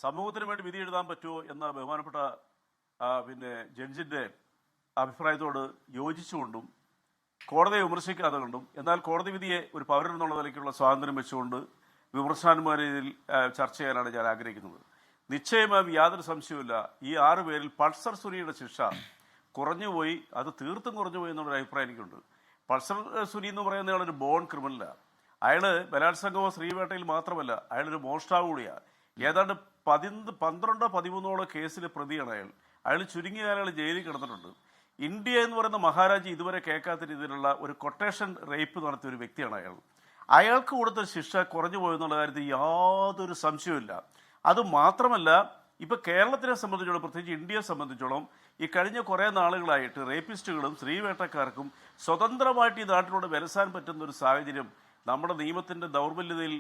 സമൂഹത്തിന് വേണ്ടി വിധി എഴുതാൻ പറ്റുമോ എന്ന ബഹുമാനപ്പെട്ട ജഡ്ജിന്റെ അഭിപ്രായത്തോട് യോജിച്ചുകൊണ്ടും കോടതിയെ വിമർശിക്കാതെ കൊണ്ടും എന്നാൽ കോടതി വിധിയെ ഒരു പൗരൻ എന്നുള്ള നിലയ്ക്കുള്ള സ്വാതന്ത്ര്യം വെച്ചുകൊണ്ട് വിമർശനാത്മക രീതിയിൽ ചർച്ച ചെയ്യാനാണ് ഞാൻ ആഗ്രഹിക്കുന്നത്. നിശ്ചയമായും യാതൊരു സംശയവുമില്ല, ഈ 6 പേരിൽ പൾസർ സുനിയുടെ ശിക്ഷ കുറഞ്ഞുപോയി, അത് തീർത്തും കുറഞ്ഞുപോയി എന്നുള്ളൊരു അഭിപ്രായം എനിക്കുണ്ട്. പൾസർ സുനി എന്ന് പറയുന്നയാളൊരു ബോൺ ക്രിമിനലാണ്. അയാൾ ബലാത്സംഗമോ സ്ത്രീവേട്ടയിൽ മാത്രമല്ല, അയാളൊരു മോഷ്ടാവ് കൂടിയാണ്. ഏതാണ്ട് 12-13 കേസിലെ പ്രതിയാണ് അയാൾ ചുരുങ്ങിയ കാലങ്ങൾ ജയിലിൽ കിടന്നിട്ടുണ്ട്. ഇന്ത്യ എന്ന് പറയുന്ന മഹാരാജ്യം ഇതുവരെ കേൾക്കാത്ത രീതിയിലുള്ള ഒരു കൊട്ടേഷൻ റേപ്പ് നടത്തിയ ഒരു വ്യക്തിയാണ് അയാൾക്ക് കൊടുത്ത ശിക്ഷ കുറഞ്ഞു പോയെന്നുള്ള കാര്യത്തിൽ യാതൊരു സംശയവുമില്ല. അതുമാത്രമല്ല, ഇപ്പം കേരളത്തിനെ സംബന്ധിച്ചോളം, പ്രത്യേകിച്ച് ഇന്ത്യയെ സംബന്ധിച്ചോളം, ഈ കഴിഞ്ഞ കുറേ നാളുകളായിട്ട് റേപ്പിസ്റ്റുകളും സ്ത്രീവേട്ടക്കാർക്കും സ്വതന്ത്രമായിട്ട് ഈ നാട്ടിലൂടെ വലസാൻ പറ്റുന്ന ഒരു സാഹചര്യം നമ്മുടെ നിയമത്തിൻ്റെ ദൗർബല്യതയിൽ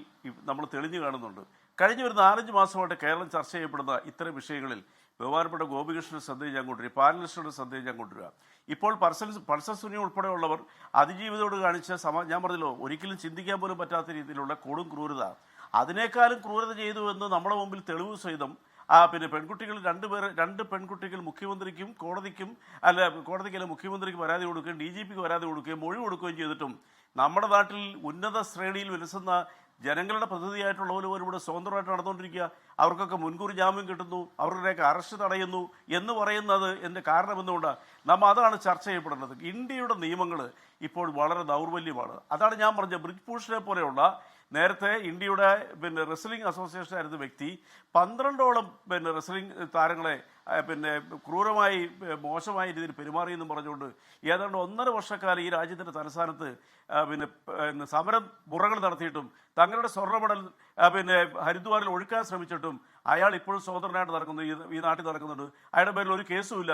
നമ്മൾ തെളിഞ്ഞു കാണുന്നുണ്ട്. കഴിഞ്ഞ ഒരു 4-5 മാസമായിട്ട് കേരളം ചർച്ച ചെയ്യപ്പെടുന്ന ഇത്തരം വിഷയങ്ങളിൽ ബഹുമാനപ്പെട്ട ഗോപികൃഷ്ണന്റെ ശ്രദ്ധയിൽ ഞാൻ കൊണ്ടുവരിക, പാനലിസ്റ്റുകളുടെ ശ്രദ്ധയിൽ ഞാൻ കൊണ്ടുവരിക. ഇപ്പോൾ പൾസർ സുനി ഉൾപ്പെടെയുള്ളവർ അതിജീവിതയോട് കാണിച്ച ഞാൻ പറഞ്ഞല്ലോ, ഒരിക്കലും ചിന്തിക്കാൻ പോലും പറ്റാത്ത രീതിയിലുള്ള കൊടും ക്രൂരത, അതിനേക്കാളും ക്രൂരത ചെയ്തു എന്ന് നമ്മുടെ മുമ്പിൽ തെളിവ് സഹിതം പെൺകുട്ടികൾ 2 പെൺകുട്ടികൾ മുഖ്യമന്ത്രിക്കും കോടതിക്കല്ല മുഖ്യമന്ത്രിക്ക് പരാതി കൊടുക്കുകയും DGPക്ക് പരാതി കൊടുക്കുകയും മൊഴി കൊടുക്കുകയും ചെയ്തിട്ടും നമ്മുടെ നാട്ടിൽ ഉന്നത ശ്രേണിയിൽ വിലസുന്ന ജനങ്ങളുടെ പ്രതിനിധിയായിട്ടുള്ളവർ ഇവിടെ സ്വതന്ത്രമായിട്ട് നടന്നുകൊണ്ടിരിക്കുക. അവർക്കൊക്കെ മുൻകൂർ ജാമ്യം കിട്ടുന്നു, അവരുടെയൊക്കെ അറസ്റ്റ് തടയുന്നു എന്ന് പറയുന്നത് എൻ്റെ കാരണം എന്തുകൊണ്ടാണ്? നമ്മൾ അതാണ് ചർച്ച ചെയ്യപ്പെടുന്നത്. ഇന്ത്യയുടെ നിയമങ്ങൾ ഇപ്പോൾ വളരെ ദൗർബല്യമാണ്. അതാണ് ഞാൻ പറഞ്ഞത്. ബ്രിജ്ഭൂഷണെ പോലെയുള്ള നേരത്തെ ഇന്ത്യയുടെ റെസ്ലിംഗ് അസോസിയേഷൻ ആയിരുന്ന വ്യക്തി 12ഓളം റെസ്ലിംഗ് താരങ്ങളെ ക്രൂരമായി മോശമായ രീതിയിൽ പെരുമാറിയെന്നും പറഞ്ഞുകൊണ്ട് ഏതാണ്ട് 1.5 വർഷക്കാലം ഈ രാജ്യത്തിൻ്റെ തലസ്ഥാനത്ത് സമരം മുറകൾ നടത്തിയിട്ടും തങ്ങളുടെ സ്വർണ്ണ മെഡൽ ഹരിദ്വാറിൽ ഒഴുക്കാൻ ശ്രമിച്ചിട്ടും അയാൾ ഇപ്പോഴും സ്വതന്ത്രനായിട്ട് നടക്കുന്നു, ഈ നാട്ടിൽ നടക്കുന്നുണ്ട്. അയാളുടെ പേരിൽ ഒരു കേസുമില്ല.